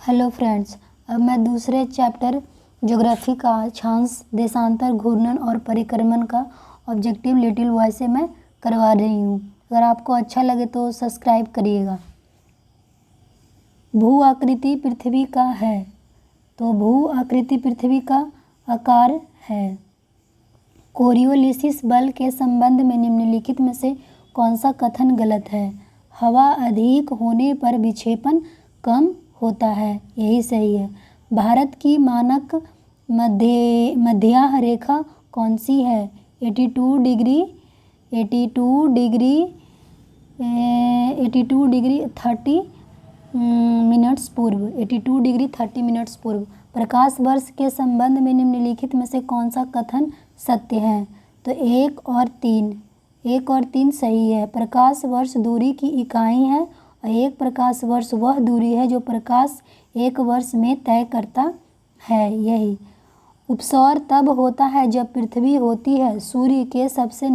Hello friends, अब मैं दूसरे चैप्टर ज्योग्राफी का अक्षांश, देशांतर, घूर्णन और परिक्रमण का ऑब्जेक्टिव लिटिल वॉइस से मैं करवा रही हूँ। अगर आपको अच्छा लगे तो सब्सक्राइब करिएगा। भू आकृति पृथ्वी का है, तो भू आकृति पृथ्वी का आकार है। कोरियोलिसिस बल के संबंध में निम्नलिखित में से कौन सा कथन गलत है? हवा अधिक होने पर विक्षेपण कम होता है, यही सही है। भारत की मानक मध्य रेखा कौन सी है? 82 डिग्री 30 मिनट्स पूर्व। 82 डिग्री 30 मिनट्स पूर्व। प्रकाश वर्ष के संबंध में निम्नलिखित में से कौन सा कथन सत्य है? तो 1 और 3 सही है। प्रकाश वर्ष दूरी की इकाई है और एक प्रकाश वर्ष वह दूरी है जो प्रकाश एक वर्ष में तय करता है। यही उपसौर तब होता है जब पृथ्वी होती है सूर्य के सबसे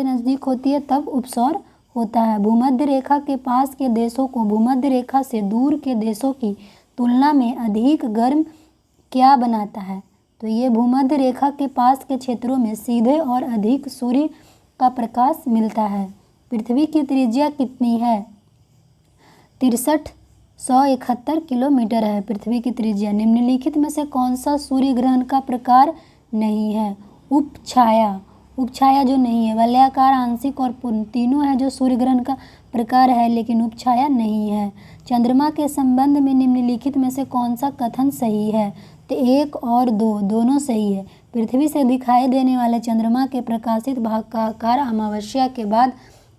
नज़दीक होती है, तब उपसौर होता है। भूमध्य रेखा के पास के देशों को भूमध्य रेखा से दूर के देशों की तुलना में अधिक गर्म क्या बनाता है? तो ये भूमध्य रेखा के पास के क्षेत्रों में सीधे और अधिक सूर्य का प्रकाश मिलता है। पृथ्वी की त्रिज्या कितनी है? 6371 किलोमीटर है पृथ्वी की त्रिज्या। निम्नलिखित में से कौन सा सूर्य ग्रहण का प्रकार नहीं है? उपछाया जो नहीं है। वलयाकार, आंशिक और पूर्ण तीनों है जो सूर्य ग्रहण का प्रकार है, लेकिन उपछाया नहीं है। चंद्रमा के संबंध में निम्नलिखित में से कौन सा कथन सही है? तो 1 और 2 दोनों सही है। पृथ्वी से दिखाई देने वाले चंद्रमा के प्रकाशित भाग का आकार अमावस्या के बाद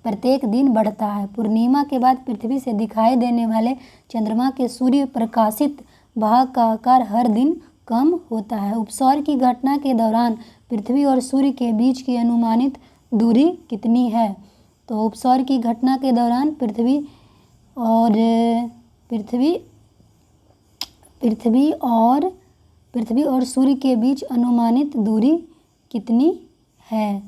प्रत्येक दिन बढ़ता है। पूर्णिमा के बाद पृथ्वी से दिखाई देने वाले चंद्रमा के सूर्य प्रकाशित भाग का आकार हर दिन कम होता है। उपसौर की घटना के दौरान पृथ्वी और सूर्य के बीच की अनुमानित दूरी कितनी है? तो उपसौर की घटना के दौरान पृथ्वी और सूर्य के बीच अनुमानित दूरी कितनी है?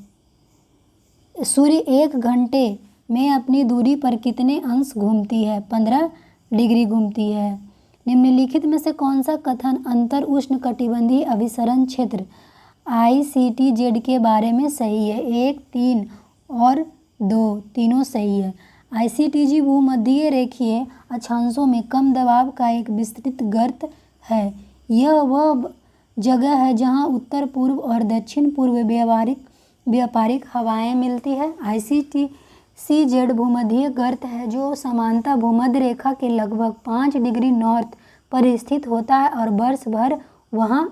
सूर्य 1 घंटे में अपनी दूरी पर कितने अंश घूमती है? 15 डिग्री घूमती है। निम्नलिखित में से कौन सा कथन अंतर उष्णकटिबंधीय अभिसरण क्षेत्र ICTZ के बारे में सही है? 1, 3 और 2 तीनों सही है। ICTZ भूमध्य रेखीय अक्षांशों में कम दबाव का एक विस्तृत गर्त है। यह वह जगह है जहां उत्तर पूर्व और दक्षिण पूर्व व्यापारिक हवाएं मिलती है। ICTZ भूमध्य गर्त है जो समानता भूमध्य रेखा के लगभग 5 डिग्री नॉर्थ पर स्थित होता है और वर्ष भर वहां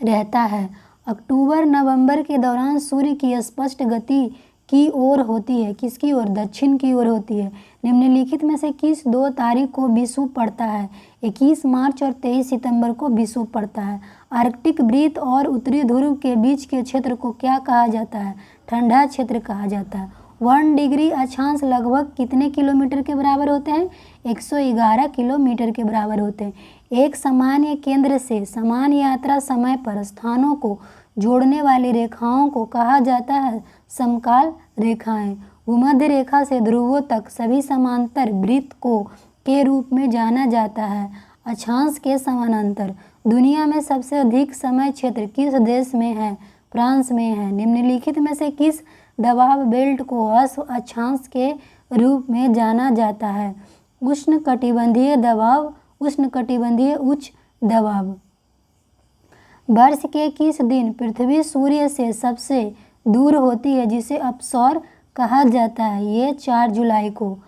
रहता है। अक्टूबर-नवंबर के दौरान सूर्य की स्पष्ट गति की ओर होती है। किसकी ओर? दक्षिण की ओर होती है। निम्नलिखित में से किस 2 तारीख को विषुव पड़ता है? 21 मार्च और 23 सितंबर को विषुव पड़ता है। आर्कटिक वृत्त और उत्तरी ध्रुव के बीच के क्षेत्र को क्या कहा जाता है? ठंडा क्षेत्र कहा जाता है। 1 डिग्री अक्षांश लगभग कितने किलोमीटर के बराबर होते हैं? 111 किलोमीटर के बराबर होते हैं। एक सामान्य केंद्र से समान यात्रा समय पर स्थानों को जोड़ने वाली रेखाओं को कहा जाता है समकाल रेखाएं। भूमध्य रेखा से ध्रुवों तक सभी समांतर वृत्त को के रूप में जाना जाता है अक्षांश के समानांतर। दुनिया में सबसे अधिक समय क्षेत्र किस देश में है? फ्रांस में है। निम्नलिखित में से किस दबाव बेल्ट को अक्षांश के रूप में जाना जाता है? उष्णकटिबंधीय दबाव, उष्णकटिबंधीय उच्च दबाव। वर्ष के किस दिन पृथ्वी सूर्य से सबसे दूर होती है जिसे अपसौर कहा जाता है? ये 4 जुलाई को।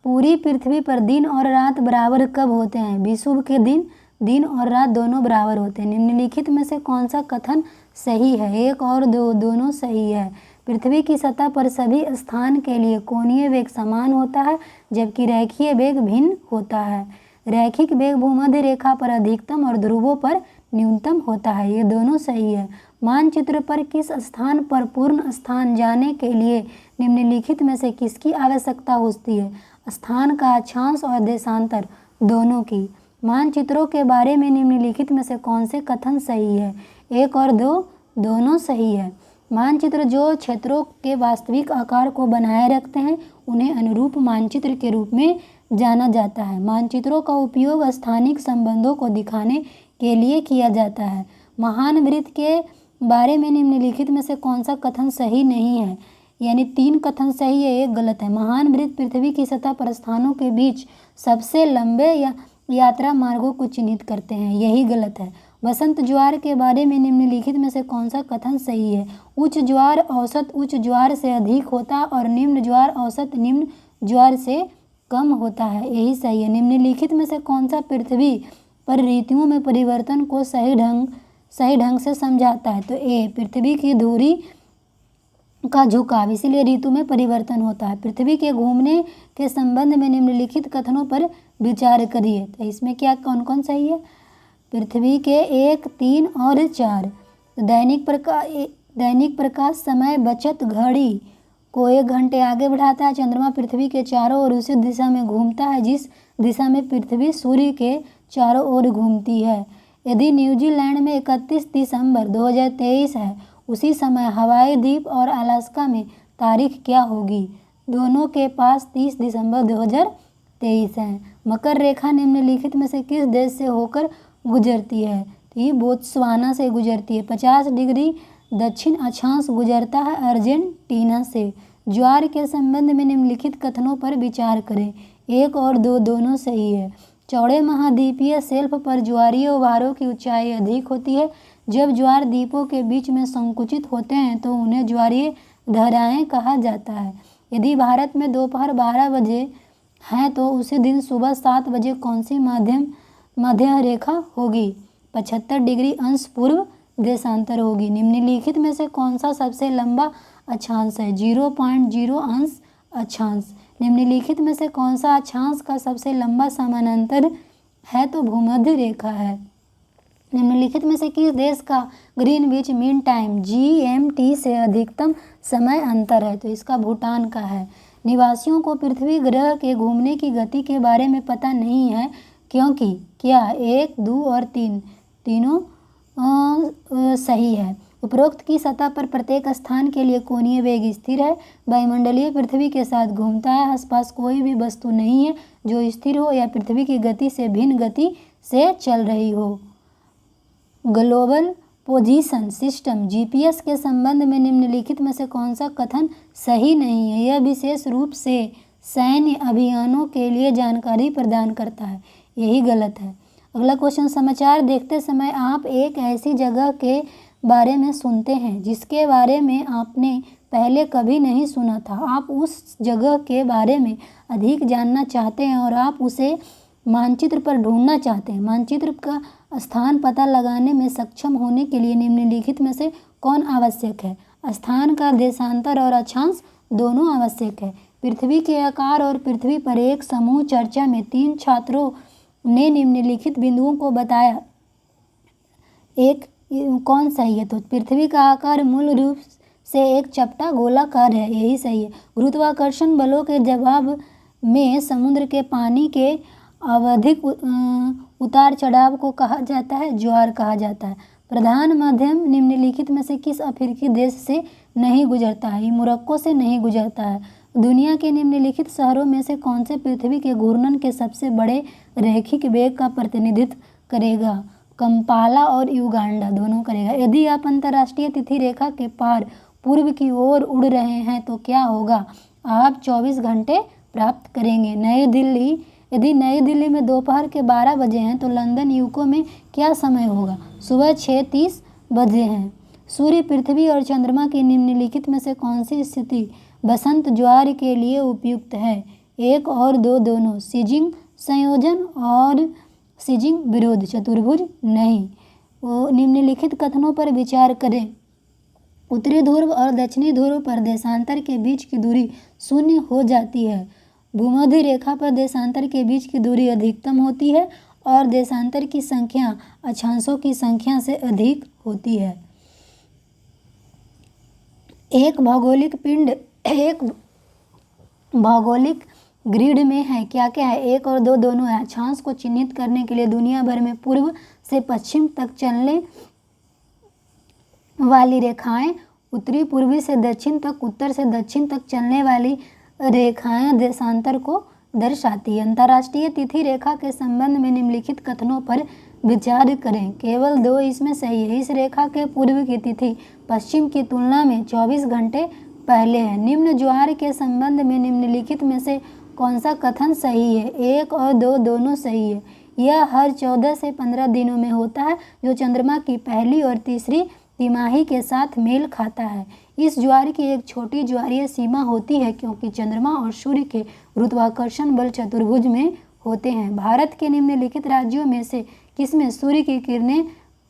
पूरी पृथ्वी पर दिन और रात बराबर कब होते हैं? विषुव के दिन और रात दोनों बराबर होते हैं। निम्नलिखित में से कौन सा कथन सही है? 1 और 2 दोनों सही है। पृथ्वी की सतह पर सभी स्थान के लिए कोणीय वेग समान होता है जबकि रैखिक वेग भिन्न होता है। रैखिक वेग भूमध्य रेखा पर अधिकतम और ध्रुवों पर न्यूनतम होता है। ये दोनों सही है। मानचित्र पर किस स्थान पर पूर्ण स्थान जाने के लिए निम्नलिखित में से किसकी आवश्यकता होती है? स्थान का अक्षांश और देशांतर दोनों की। मानचित्रों के बारे में निम्नलिखित में से कौन से कथन सही है? 1 और 2 दोनों सही है। मानचित्र जो क्षेत्रों के वास्तविक आकार को बनाए रखते हैं उन्हें अनुरूप मानचित्र के रूप में जाना जाता है। मानचित्रों का उपयोग स्थानिक संबंधों को दिखाने के लिए किया जाता है। महान वृत्त के बारे में निम्नलिखित में से कौन सा कथन सही नहीं है? यानी 3 कथन सही है, 1 गलत है। महान वृत्त पृथ्वी की सतह पर स्थानों के बीच सबसे लंबे यात्रा मार्गों को चिन्हित करते हैं, यही गलत है। वसंत ज्वार के बारे में निम्नलिखित में से कौन सा कथन सही है? उच्च ज्वार औसत उच्च ज्वार से अधिक होता और निम्न ज्वार औसत निम्न ज्वार से कम होता है, यही सही है। निम्नलिखित में से कौन सा पृथ्वी पर ऋतुओं में परिवर्तन को सही ढंग से समझाता है? तो ए, पृथ्वी की धुरी का झुकाव, इसीलिए ऋतु में परिवर्तन होता है। पृथ्वी के घूमने के संबंध में निम्नलिखित कथनों पर विचार करिए। तो इसमें क्या कौन कौन सही है? पृथ्वी के 1, 3 और 4। दैनिक प्रकाश समय बचत घड़ी को 1 घंटे आगे बढ़ाता है। चंद्रमा पृथ्वी के चारों ओर उसी दिशा में घूमता है जिस दिशा में पृथ्वी सूर्य के चारों ओर घूमती है। यदि न्यूजीलैंड में 31 दिसंबर 2023 है, उसी समय हवाई द्वीप और अलास्का में तारीख क्या होगी? दोनों के पास 30 दिसंबर 2023 है। मकर रेखा निम्नलिखित में से किस देश से होकर गुजरती है? तो ये बोत्सवाना से गुजरती है। 50 डिग्री दक्षिण अक्षांश गुजरता है अर्जेंटीना से। ज्वार के संबंध में निम्नलिखित कथनों पर विचार करें। 1 और 2 दोनों सही है। चौड़े महाद्वीपीय शेल्फ पर ज्वारीय उभारों की ऊंचाई अधिक होती है। जब ज्वार द्वीपों के बीच में संकुचित होते हैं तो उन्हें ज्वारीय धाराएं कहा जाता है। यदि भारत में दोपहर 12 बजे है तो उसी दिन सुबह 7 बजे कौन सी मध्य रेखा होगी? 75 डिग्री अंश पूर्व देशांतर होगी। निम्नलिखित में से कौन सा सबसे लंबा अक्षांश है? 0.0 अंश अक्षांश। निम्नलिखित में से कौन सा अक्षांश का सबसे लंबा समानांतर है? तो भूमध्य रेखा है। निम्नलिखित में से किस देश का ग्रीनविच मीन टाइम GMT से अधिकतम समय अंतर है? तो इसका भूटान का है। निवासियों को पृथ्वी ग्रह के घूमने की गति के बारे में पता नहीं है क्योंकि क्या 1, 2 और 3 तीनों सही है। उपरोक्त की सतह पर प्रत्येक स्थान के लिए कोणीय वेग स्थिर है। वायुमंडलीय पृथ्वी के साथ घूमता है। आसपास कोई भी वस्तु नहीं है जो स्थिर हो या पृथ्वी की गति से भिन्न गति से चल रही हो। ग्लोबल पोजीशन सिस्टम GPS के संबंध में निम्नलिखित में से कौन सा कथन सही नहीं है? यह विशेष रूप से सैन्य अभियानों के लिए जानकारी प्रदान करता है, यही गलत है। अगला क्वेश्चन, समाचार देखते समय आप एक ऐसी जगह के बारे में सुनते हैं जिसके बारे में आपने पहले कभी नहीं सुना था। आप उस जगह के बारे में अधिक जानना चाहते हैं और आप उसे मानचित्र पर ढूंढना चाहते हैं। मानचित्र का स्थान पता लगाने में सक्षम होने के लिए निम्नलिखित में से कौन आवश्यक है? स्थान का देशांतर और अक्षांश दोनों आवश्यक है। पृथ्वी के आकार और पृथ्वी पर एक समूह चर्चा में 3 छात्रों ने निम्नलिखित बिंदुओं को बताया, एक कौन सही है? तो पृथ्वी का आकार मूल रूप से एक चपटा गोलाकार है, यही सही है। गुरुत्वाकर्षण बलों के जवाब में समुद्र के पानी के आवधिक उतार चढ़ाव को कहा जाता है ज्वार कहा जाता है। प्रधान माध्यम निम्नलिखित में से किस अफ्रीकी देश से नहीं गुजरता है? मोरक्को से नहीं गुजरता है। दुनिया के निम्नलिखित शहरों में से कौन से पृथ्वी के घूर्णन के सबसे बड़े रैखिक वेग का प्रतिनिधित्व करेगा? कंपाला और युगांडा दोनों करेगा। यदि आप अंतर्राष्ट्रीय तिथि रेखा के पार पूर्व की ओर उड़ रहे हैं तो क्या होगा? आप 24 घंटे प्राप्त करेंगे। यदि नई दिल्ली में दोपहर के 12 बजे हैं तो लंदन यूके में क्या समय होगा? सुबह 6:30 बजे हैं। सूर्य, पृथ्वी और चंद्रमा की निम्नलिखित में से कौन सी स्थिति बसंत ज्वार के लिए उपयुक्त है? 1 और 2 दोनों। सिजिंग संयोजन और सिजिंग विरोध चतुर्भुज नहीं। निम्नलिखित कथनों पर विचार करें। उत्तरी ध्रुव और दक्षिणी ध्रुव पर देशांतर के बीच की दूरी 0 हो जाती है। भूमध्य रेखा पर देशांतर के बीच की दूरी अधिकतम होती है और देशांतर की संख्या अक्षांशों की संख्या से अधिक होती है। एक भौगोलिक पिंड एक भौगोलिक ग्रिड में है, क्या क्या है? 1 और 2 दोनों है। अक्षांश को चिन्हित करने के लिए दुनिया भर में पूर्व से पश्चिम तक चलने वाली रेखाएं उत्तरी पूर्वी से दक्षिण तक, उत्तर से दक्षिण तक चलने वाली रेखाएं देशांतर को दर्शाती है। अंतर्राष्ट्रीय तिथि रेखा के संबंध में निम्नलिखित कथनों पर विचार करें। केवल 2 इसमें सही है। इस रेखा के पूर्व की तिथि पश्चिम की तुलना में 24 घंटे पहले है। निम्न ज्वार के संबंध में निम्नलिखित में से कौन सा कथन सही है? 1 और 2 दोनों सही है। यह हर 14 से 15 दिनों में होता है, जो चंद्रमा की पहली और तीसरी तिमाही के साथ मेल खाता है। इस ज्वार की एक छोटी ज्वारीय सीमा होती है, क्योंकि चंद्रमा और सूर्य के गुरुत्वाकर्षण बल चतुर्भुज में होते हैं। भारत के निम्नलिखित राज्यों में से किसमें सूर्य की किरणें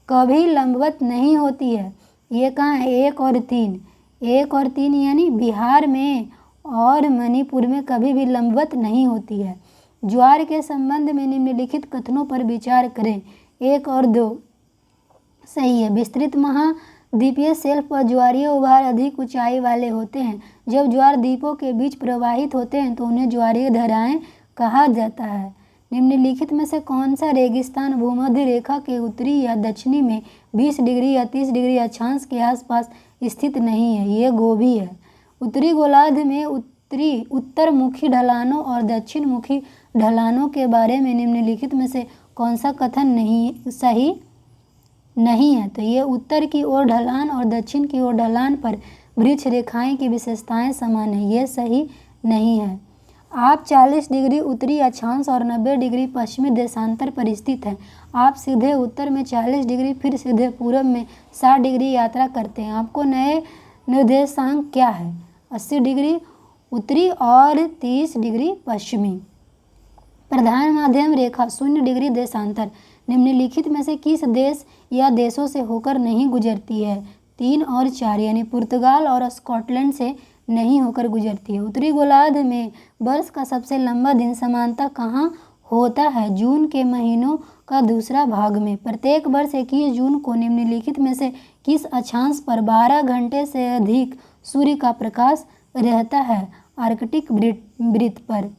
कभी लंबवत नहीं होती है? ये कहाँ है? 1 और 3। 1 और 3 यानी बिहार में और मणिपुर में कभी भी लंबवत नहीं होती है। ज्वार के संबंध में निम्नलिखित कथनों पर विचार करें। 1 और 2 सही है। विस्तृत महाद्वीपीय शेल्फ पर ज्वारीय उभार अधिक ऊंचाई वाले होते हैं। जब ज्वार द्वीपों के बीच प्रवाहित होते हैं तो उन्हें ज्वारीय धाराएं कहा जाता है। निम्नलिखित में से कौन सा रेगिस्तान भूमध्य रेखा के उत्तरी या दक्षिणी में 20 डिग्री या 30 डिग्री अक्षांश के आसपास स्थित नहीं है? ये गोभी है। उत्तरी गोलार्ध में उत्तरमुखी ढलानों और दक्षिण मुखी ढलानों के बारे में निम्नलिखित में से कौन सा कथन सही नहीं है? तो ये उत्तर की ओर ढलान और दक्षिण की ओर ढलान पर वृक्ष रेखाएं की विशेषताएं समान है। ये सही नहीं है। आप 40 डिग्री उत्तरी अक्षांश और 90 डिग्री पश्चिमी देशांतर पर स्थित हैं। आप सीधे उत्तर में 40 डिग्री फिर सीधे पूर्व में 60 डिग्री यात्रा करते हैं। आपको नए निर्देशांक क्या है? 80 डिग्री उत्तरी और 30 डिग्री पश्चिमी। प्रधान माध्यम रेखा 0 डिग्री देशांतर निम्नलिखित में से किस देश या देशों से होकर नहीं गुजरती है? 3 और 4 यानी पुर्तगाल और स्कॉटलैंड से नहीं होकर गुजरती है। उत्तरी गोलार्ध में वर्ष का सबसे लंबा दिन सामान्यतः कहाँ होता है? जून के महीनों का दूसरा भाग में। प्रत्येक वर्ष 21 जून को निम्नलिखित में से किस अक्षांश पर 12 घंटे से अधिक सूर्य का प्रकाश रहता है? आर्कटिक वृत्त पर।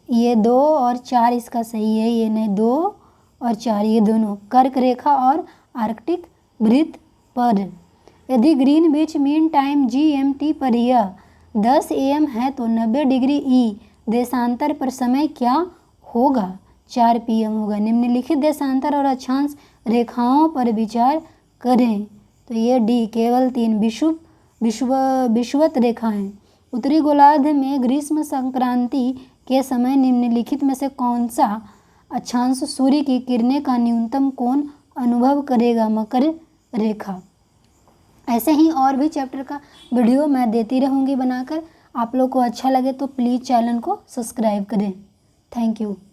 ये 2 और 4 इसका सही है। ये नहीं, 2 और 4 ये दोनों कर्क रेखा और आर्कटिक वृत्त पर। यदि ग्रीनविच मीन टाइम GMT पर यह 10 AM है तो 90 डिग्री ई देशांतर पर समय क्या होगा? 4 PM होगा। निम्नलिखित देशांतर और अक्षांश रेखाओं पर विचार करें। तो ये डी केवल 3 विषुवत रेखाएं। उत्तरी गोलार्ध में ग्रीष्म संक्रांति के समय निम्नलिखित में से कौन सा अक्षांश सूर्य की किरणें का न्यूनतम कोण अनुभव करेगा? मकर रेखा। ऐसे ही और भी चैप्टर का वीडियो मैं देती रहूँगी बनाकर। आप लोग को अच्छा लगे तो प्लीज़ चैनल को सब्सक्राइब करें। Thank you.